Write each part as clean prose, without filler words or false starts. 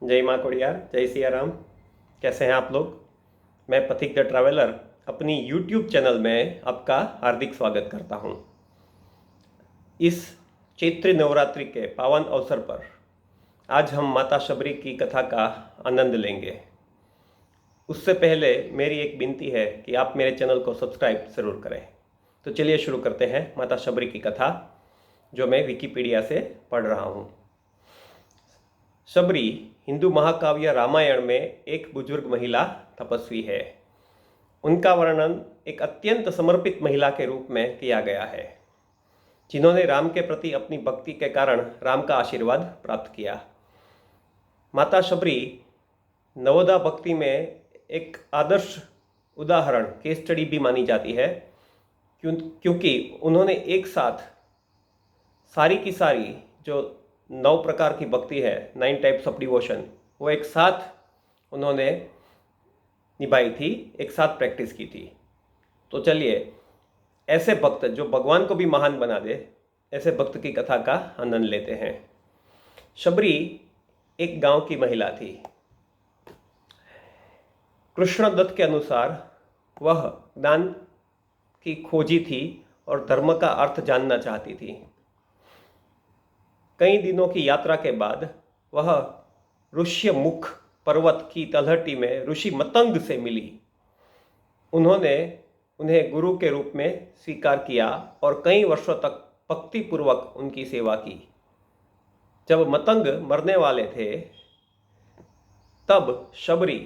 जय माँ कोड़ियार, जय सिया राम। कैसे हैं आप लोग? मैं पथिक द ट्रैवलर अपनी यूट्यूब चैनल में आपका हार्दिक स्वागत करता हूँ। इस चैत्र नवरात्रि के पावन अवसर पर आज हम माता शबरी की कथा का आनंद लेंगे। उससे पहले मेरी एक विनती है कि आप मेरे चैनल को सब्सक्राइब ज़रूर करें। तो चलिए शुरू करते हैं माता शबरी की कथा, जो मैं विकिपीडिया से पढ़ रहा हूँ। शबरी हिंदू महाकाव्य रामायण में एक बुजुर्ग महिला तपस्वी है। उनका वर्णन एक अत्यंत समर्पित महिला के रूप में किया गया है, जिन्होंने राम के प्रति अपनी भक्ति के कारण राम का आशीर्वाद प्राप्त किया। माता शबरी नवोदा भक्ति में एक आदर्श उदाहरण, केस स्टडी भी मानी जाती है, क्योंकि उन्होंने एक साथ सारी की सारी जो 9 प्रकार की भक्ति है, 9 टाइप्स ऑफ डिवोशन, वो एक साथ उन्होंने निभाई थी, एक साथ प्रैक्टिस की थी। तो चलिए ऐसे भक्त जो भगवान को भी महान बना दे, ऐसे भक्त की कथा का आनंद लेते हैं। शबरी एक गांव की महिला थी। कृष्णदत्त के अनुसार वह ज्ञान की खोजी थी और धर्म का अर्थ जानना चाहती थी। कई दिनों की यात्रा के बाद वह ऋष्यमुख पर्वत की तलहटी में ऋषि मतंग से मिली। उन्होंने उन्हें गुरु के रूप में स्वीकार किया और कई वर्षों तक भक्तिपूर्वक उनकी सेवा की। जब मतंग मरने वाले थे, तब शबरी,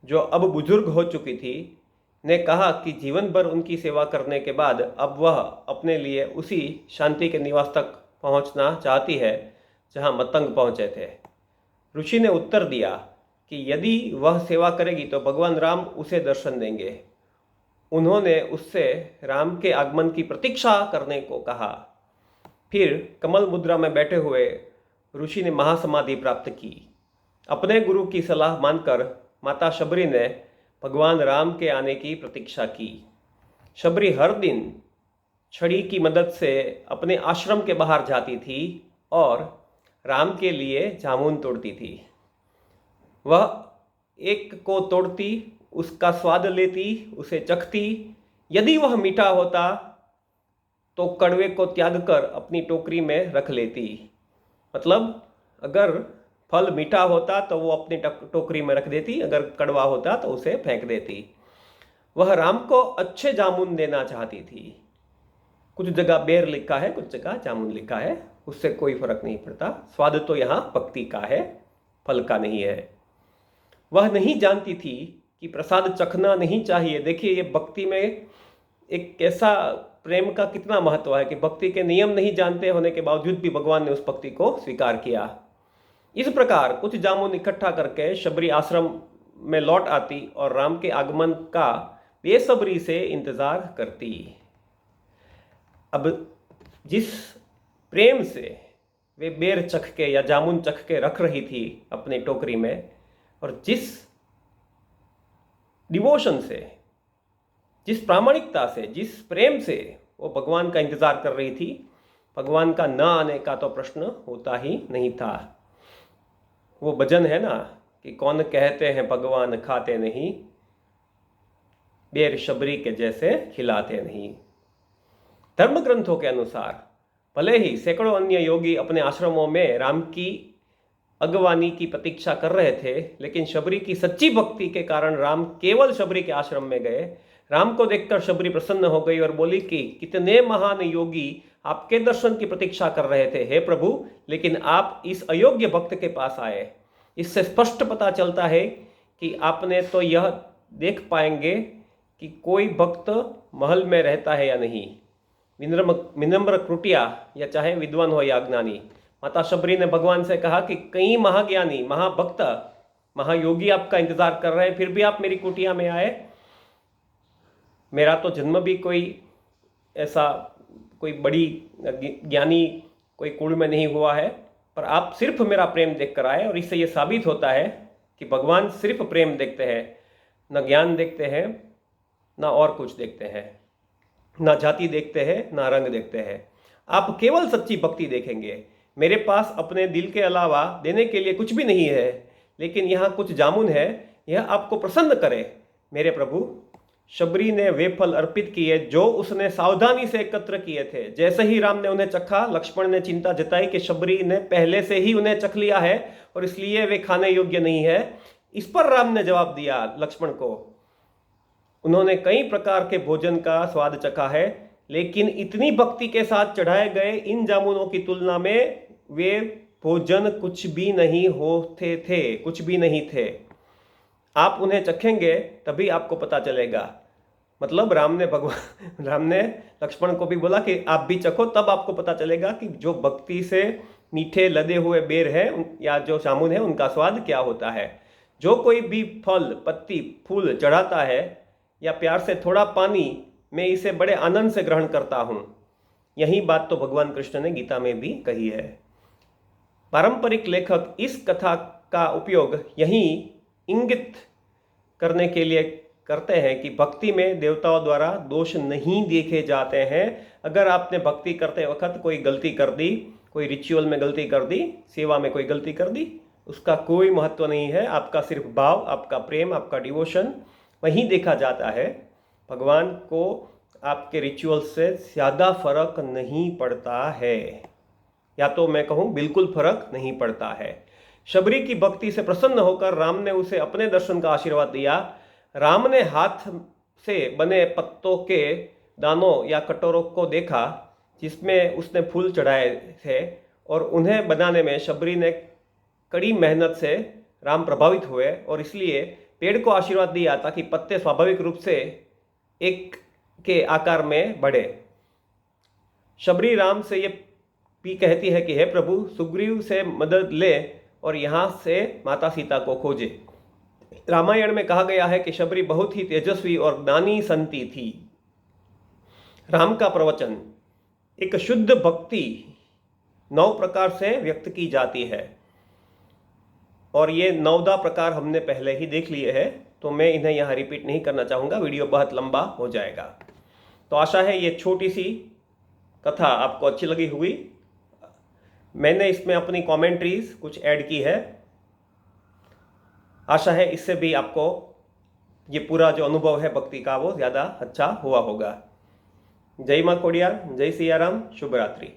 जो अब बुजुर्ग हो चुकी थी, ने कहा कि जीवन भर उनकी सेवा करने के बाद अब वह अपने लिए उसी शांति के निवास तक पहुंचना चाहती है जहां मतंग पहुंचे थे। ऋषि ने उत्तर दिया कि यदि वह सेवा करेगी तो भगवान राम उसे दर्शन देंगे। उन्होंने उससे राम के आगमन की प्रतीक्षा करने को कहा। फिर कमल मुद्रा में बैठे हुए ऋषि ने महासमाधि प्राप्त की। अपने गुरु की सलाह मानकर माता शबरी ने भगवान राम के आने की प्रतीक्षा की। शबरी हर दिन छड़ी की मदद से अपने आश्रम के बाहर जाती थी और राम के लिए जामुन तोड़ती थी। वह एक को तोड़ती, उसका स्वाद लेती, उसे चखती। यदि वह मीठा होता तो कड़वे को त्याग कर अपनी टोकरी में रख लेती। मतलब अगर फल मीठा होता तो वो अपनी टोकरी में रख देती, अगर कड़वा होता तो उसे फेंक देती। वह राम को अच्छे जामुन देना चाहती थी। कुछ जगह बेर लिखा है, कुछ जगह जामुन लिखा है, उससे कोई फर्क नहीं पड़ता। स्वाद तो यहाँ भक्ति का है, फल का नहीं है। वह नहीं जानती थी कि प्रसाद चखना नहीं चाहिए। देखिए, ये भक्ति में एक ऐसा प्रेम का कितना महत्व है कि भक्ति के नियम नहीं जानते होने के बावजूद भी भगवान ने उस भक्ति को स्वीकार किया। इस प्रकार कुछ जामुन इकट्ठा करके शबरी आश्रम में लौट आती और राम के आगमन का बेसब्री से इंतजार करती। अब जिस प्रेम से वे बेर चख के या जामुन चख के रख रही थी अपनी टोकरी में, और जिस डिवोशन से, जिस प्रामाणिकता से, जिस प्रेम से वो भगवान का इंतजार कर रही थी, भगवान का न आने का तो प्रश्न होता ही नहीं था। वो भजन है ना कि कौन कहते हैं भगवान खाते नहीं, बेर शबरी के जैसे खिलाते नहीं। धर्म ग्रंथों के अनुसार भले ही सैकड़ों अन्य योगी अपने आश्रमों में राम की अगवानी की प्रतीक्षा कर रहे थे, लेकिन शबरी की सच्ची भक्ति के कारण राम केवल शबरी के आश्रम में गए। राम को देखकर शबरी प्रसन्न हो गई और बोली कि कितने महान योगी आपके दर्शन की प्रतीक्षा कर रहे थे, हे प्रभु, लेकिन आप इस अयोग्य भक्त के पास आए। इससे स्पष्ट पता चलता है कि आपने तो यह देख पाएंगे कि कोई भक्त महल में रहता है या नहीं। विनम्र कुटिया या चाहे विद्वान हो या अज्ञानी, माता शबरी ने भगवान से कहा कि कई महाज्ञानी, महाभक्त, महायोगी आपका इंतजार कर रहे हैं, फिर भी आप मेरी कुटिया में आए। मेरा तो जन्म भी कोई ऐसा कोई बड़ी ज्ञानी कोई कुल में नहीं हुआ है, पर आप सिर्फ मेरा प्रेम देखकर आए। और इससे ये साबित होता है कि भगवान सिर्फ प्रेम देखते हैं, न ज्ञान देखते हैं, न और कुछ देखते हैं, ना जाति देखते हैं, ना रंग देखते हैं। आप केवल सच्ची भक्ति देखेंगे। मेरे पास अपने दिल के अलावा देने के लिए कुछ भी नहीं है। लेकिन यहाँ कुछ जामुन है, यह आपको प्रसन्न करे मेरे प्रभु। शबरी ने वे फल अर्पित किए जो उसने सावधानी से एकत्र किए थे। जैसे ही राम ने उन्हें चखा, लक्ष्मण ने चिंता जताई कि शबरी ने पहले से ही उन्हें चख लिया है और इसलिए वे खाने योग्य नहीं है। इस पर राम ने जवाब दिया लक्ष्मण को, उन्होंने कई प्रकार के भोजन का स्वाद चखा है, लेकिन इतनी भक्ति के साथ चढ़ाए गए इन जामुनों की तुलना में वे भोजन कुछ भी नहीं होते थे, कुछ भी नहीं थे। आप उन्हें चखेंगे तभी आपको पता चलेगा। मतलब राम ने लक्ष्मण को भी बोला कि आप भी चखो, तब आपको पता चलेगा कि जो भक्ति से मीठे लदे हुए बेर है या जो जामुन है उनका स्वाद क्या होता है। जो कोई भी फल, पत्ती, फूल चढ़ाता है या प्यार से थोड़ा पानी, मैं इसे बड़े आनंद से ग्रहण करता हूँ। यही बात तो भगवान कृष्ण ने गीता में भी कही है। पारंपरिक लेखक इस कथा का उपयोग यही इंगित करने के लिए करते हैं कि भक्ति में देवताओं द्वारा दोष नहीं देखे जाते हैं। अगर आपने भक्ति करते वक्त कोई गलती कर दी, कोई रिचुअल में गलती कर दी, सेवा में कोई गलती कर दी, उसका कोई महत्व नहीं है। आपका सिर्फ भाव, आपका प्रेम, आपका डिवोशन वहीं देखा जाता है। भगवान को आपके रिचुअल से ज़्यादा फर्क नहीं पड़ता है, या तो मैं कहूँ बिल्कुल फर्क नहीं पड़ता है। शबरी की भक्ति से प्रसन्न होकर राम ने उसे अपने दर्शन का आशीर्वाद दिया। राम ने हाथ से बने पत्तों के दानों या कटोरों को देखा जिसमें उसने फूल चढ़ाए थे, और उन्हें बनाने में शबरी ने कड़ी मेहनत से राम प्रभावित हुए और इसलिए पेड़ को आशीर्वाद दिया ताकि पत्ते स्वाभाविक रूप से एक के आकार में बढ़े। शबरी राम से ये भी कहती है कि हे प्रभु, सुग्रीव से मदद ले और यहाँ से माता सीता को खोजे। रामायण में कहा गया है कि शबरी बहुत ही तेजस्वी और ज्ञानी संती थी। राम का प्रवचन, एक शुद्ध भक्ति 9 प्रकार से व्यक्त की जाती है, और ये 9 प्रकार हमने पहले ही देख लिए हैं, तो मैं इन्हें यहाँ रिपीट नहीं करना चाहूँगा, वीडियो बहुत लंबा हो जाएगा। तो आशा है ये छोटी सी कथा आपको अच्छी लगी हुई। मैंने इसमें अपनी कमेंट्रीज कुछ ऐड की है। आशा है इससे भी आपको ये पूरा जो अनुभव है भक्ति का वो ज़्यादा अच्छा हुआ होगा। जय माँ कोडियार, जय सिया राम, शुभ रात्रि।